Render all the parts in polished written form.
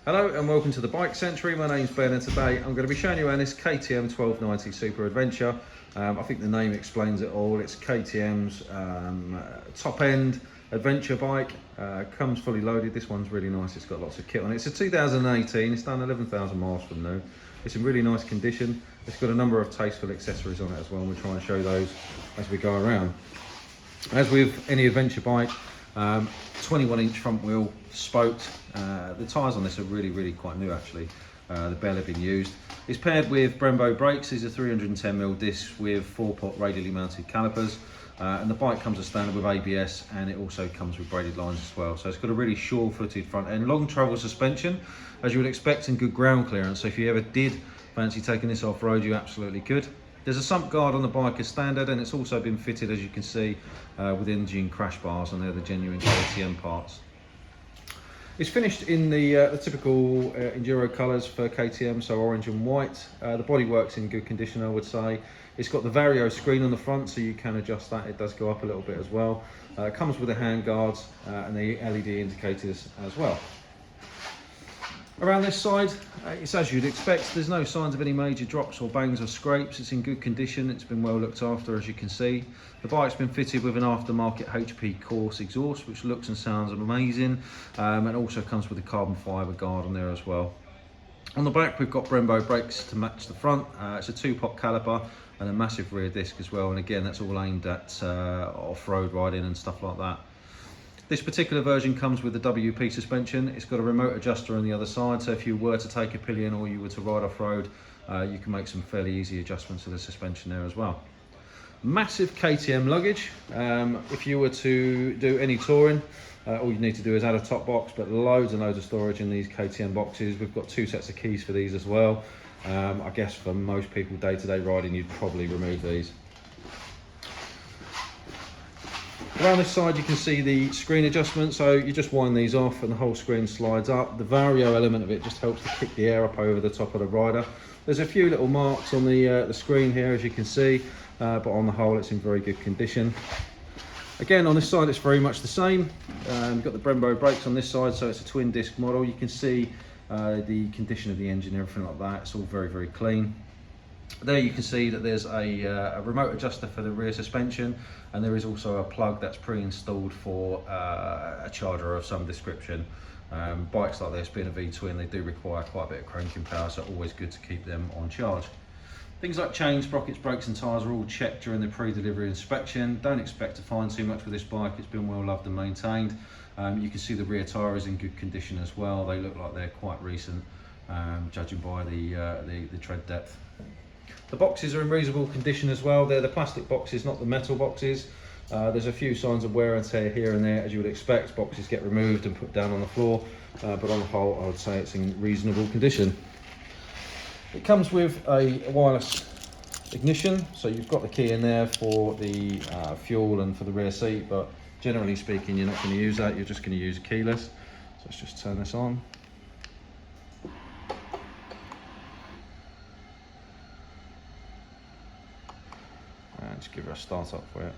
Hello and welcome to the Bike Century. My name's Ben and today I'm going to be showing you around this KTM 1290 Super Adventure. I think the name explains it all. It's KTM's top end adventure bike. Comes fully loaded. This one's really nice. It's got lots of kit on it. It's a 2018. It's done 11,000 miles from new. It's in really nice condition. It's got a number of tasteful accessories on it as well, and we'll try and show those as we go around. As with any adventure bike, 21-inch front wheel, spoked. The tyres on this are really quite new actually. They've barely been used. It's paired with Brembo brakes. These are 310mm discs with 4-pot radially mounted calipers. And the bike comes as standard with ABS, and it also comes with braided lines as well. So it's got a really sure-footed front end, long travel suspension, as you would expect, and good ground clearance. So if you ever did fancy taking this off-road, you absolutely could. There's a sump guard on the bike as standard, and it's also been fitted, as you can see, with engine crash bars, and they're the genuine KTM parts. It's finished in the typical enduro colours for KTM, so orange and white. The bodywork's in good condition, I would say. It's got the Vario screen on the front, so you can adjust that. It does go up a little bit as well. It comes with the hand guards and the LED indicators as well. Around this side, it's as you'd expect. There's no signs of any major drops or bangs or scrapes. It's in good condition. It's been well looked after, as you can see. The bike's been fitted with an aftermarket HPCorse exhaust, which looks and sounds amazing, and also comes with a carbon fibre guard on there as well. On the back, we've got Brembo brakes to match the front. It's a 2-pot caliper and a massive rear disc as well. And again, that's all aimed at off-road riding and stuff like that. This particular version comes with the WP suspension. It's got a remote adjuster on the other side, so if you were to take a pillion or you were to ride off-road, you can make some fairly easy adjustments to the suspension there as well. Massive KTM luggage. If you were to do any touring, all you need to do is add a top box, but loads and loads of storage in these KTM boxes. We've got 2 sets of keys for these as well. I guess for most people day-to-day riding, you'd probably remove these. Around this side you can see the screen adjustment, so you just wind these off and the whole screen slides up. The Vario element of it just helps to kick the air up over the top of the rider. There's a few little marks on the screen here, as you can see, but on the whole it's in very good condition. Again, on this side it's very much the same. You've got the Brembo brakes on this side, so it's a twin disc model. You can see the condition of the engine and everything like that. It's all very clean. There you can see that there's a remote adjuster for the rear suspension, and there is also a plug that's pre-installed for a charger of some description. Bikes like this, being a V-twin, they do require quite a bit of cranking power, so always good to keep them on charge. Things like chains, sprockets, brakes and tyres are all checked during the pre-delivery inspection. Don't expect to find too much with this bike. It's been well loved and maintained. You can see the rear tyre is in good condition as well. They look like they're quite recent, judging by the tread depth. The boxes are in reasonable condition as well. They're the plastic boxes, not the metal boxes. There's a few signs of wear and tear here and there, as you would expect. Boxes get removed and put down on the floor, but on the whole I would say it's in reasonable condition. It comes with a wireless ignition, so you've got the key in there for the fuel and for the rear seat, but generally speaking you're not going to use that. You're just going to use keyless. So let's just turn this on. And just give it a start up for it.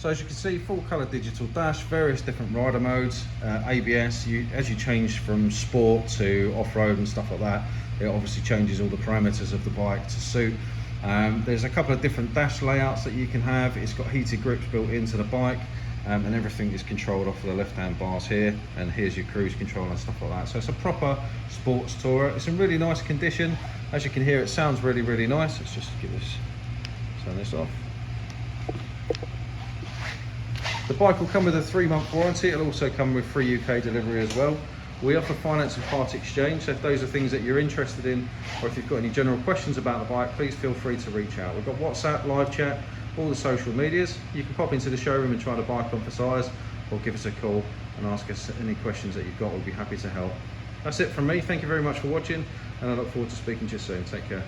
So as you can see, full colour digital dash, various different rider modes, ABS. As you change from sport to off-road and stuff like that, it obviously changes all the parameters of the bike to suit. There's a couple of different dash layouts that you can have. It's got heated grips built into the bike, and everything is controlled off of the left-hand bars here, and here's your cruise control and stuff like that. So it's a proper sports tourer. It's in really nice condition. As you can hear, it sounds really, really nice. Let's just turn this off. The bike will come with a 3-month warranty. It'll also come with free UK delivery as well. We offer finance and part exchange, so if those are things that you're interested in, or if you've got any general questions about the bike, please feel free to reach out. We've got WhatsApp, live chat, all the social medias. You can pop into the showroom and try the bike on for size, or give us a call and ask us any questions that you've got. We'll be happy to help. That's it from me. Thank you very much for watching, and I look forward to speaking to you soon. Take care.